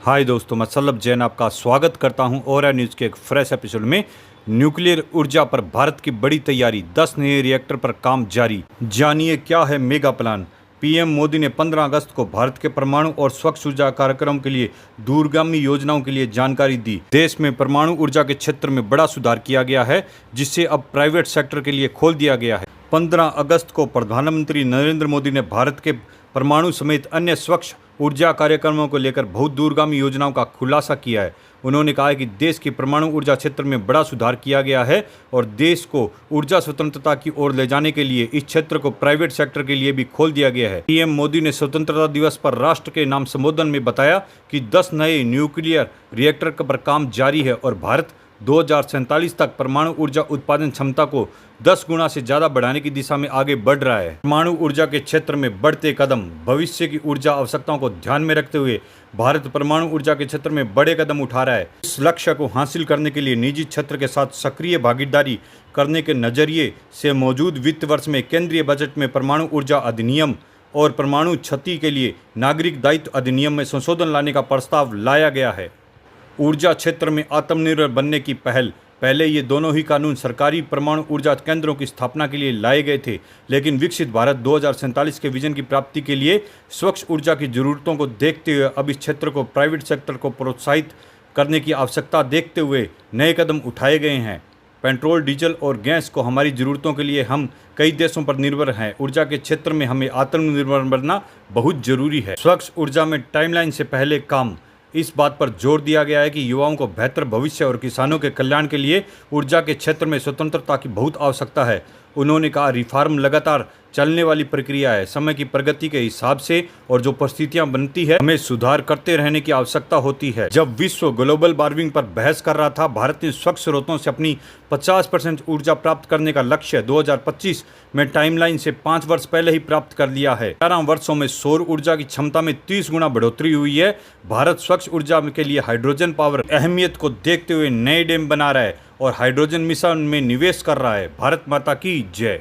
हाय दोस्तों, मैं सल्लभ जैन आपका स्वागत करता हूं और न्यूज़ के एक फ्रेश एपिसोड में। न्यूक्लियर ऊर्जा पर भारत की बड़ी तैयारी, 10 नए रिएक्टर पर काम जारी। जानिए क्या है मेगा प्लान। पीएम मोदी ने 15 अगस्त को भारत के परमाणु और स्वच्छ ऊर्जा कार्यक्रम के लिए दूरगामी योजनाओं के लिए जानकारी दी। देश में परमाणु ऊर्जा के क्षेत्र में बड़ा सुधार किया गया है, जिसे अब प्राइवेट सेक्टर के लिए खोल दिया गया है। 15 अगस्त को प्रधानमंत्री नरेंद्र मोदी ने भारत के परमाणु समेत अन्य स्वच्छ ऊर्जा कार्यक्रमों को लेकर बहुत दूरगामी योजनाओं का खुलासा किया है। उन्होंने कहा है कि देश की परमाणु ऊर्जा क्षेत्र में बड़ा सुधार किया गया है और देश को ऊर्जा स्वतंत्रता की ओर ले जाने के लिए इस क्षेत्र को प्राइवेट सेक्टर के लिए भी खोल दिया गया है। पीएम मोदी ने स्वतंत्रता दिवस पर राष्ट्र के नाम संबोधन में बताया कि 10 नए न्यूक्लियर रिएक्टर पर काम जारी है और भारत 2047 तक परमाणु ऊर्जा उत्पादन क्षमता को 10 गुना से ज़्यादा बढ़ाने की दिशा में आगे बढ़ रहा है। परमाणु ऊर्जा के क्षेत्र में बढ़ते कदम। भविष्य की ऊर्जा आवश्यकताओं को ध्यान में रखते हुए भारत परमाणु ऊर्जा के क्षेत्र में बड़े कदम उठा रहा है। इस लक्ष्य को हासिल करने के लिए निजी क्षेत्र के साथ सक्रिय भागीदारी करने के नजरिए से मौजूद वित्त वर्ष में केंद्रीय बजट में परमाणु ऊर्जा अधिनियम और परमाणु क्षति के लिए नागरिक दायित्व अधिनियम में संशोधन लाने का प्रस्ताव लाया गया है। ऊर्जा क्षेत्र में आत्मनिर्भर बनने की पहले ये दोनों ही कानून सरकारी परमाणु ऊर्जा केंद्रों की स्थापना के लिए लाए गए थे, लेकिन विकसित भारत 2047 के विजन की प्राप्ति के लिए स्वच्छ ऊर्जा की जरूरतों को देखते हुए अब इस क्षेत्र को प्राइवेट सेक्टर को प्रोत्साहित करने की आवश्यकता देखते हुए नए कदम उठाए गए हैं। पेट्रोल, डीजल और गैस को हमारी ज़रूरतों के लिए हम कई देशों पर निर्भर हैं। ऊर्जा के क्षेत्र में हमें आत्मनिर्भर बनना बहुत जरूरी है। स्वच्छ ऊर्जा में टाइमलाइन से पहले काम। इस बात पर जोर दिया गया है कि युवाओं को बेहतर भविष्य और किसानों के कल्याण के लिए ऊर्जा के क्षेत्र में स्वतंत्रता की बहुत आवश्यकता है। उन्होंने कहा, रिफॉर्म लगातार चलने वाली प्रक्रिया है। समय की प्रगति के हिसाब से और जो परिस्थितियां बनती है, हमें सुधार करते रहने की आवश्यकता होती है। जब विश्व ग्लोबल वार्मिंग पर बहस कर रहा था, भारत ने स्वच्छ स्रोतों से अपनी 50% ऊर्जा प्राप्त करने का लक्ष्य 2025 में टाइमलाइन से 5 वर्ष पहले ही प्राप्त कर लिया है। 11 वर्षों में सौर ऊर्जा की क्षमता में 30 गुना बढ़ोतरी हुई है। भारत स्वच्छ ऊर्जा के लिए हाइड्रोजन पावर अहमियत को देखते हुए नए डैम बना रहा है और हाइड्रोजन मिशन में निवेश कर रहा है। भारत माता की जय।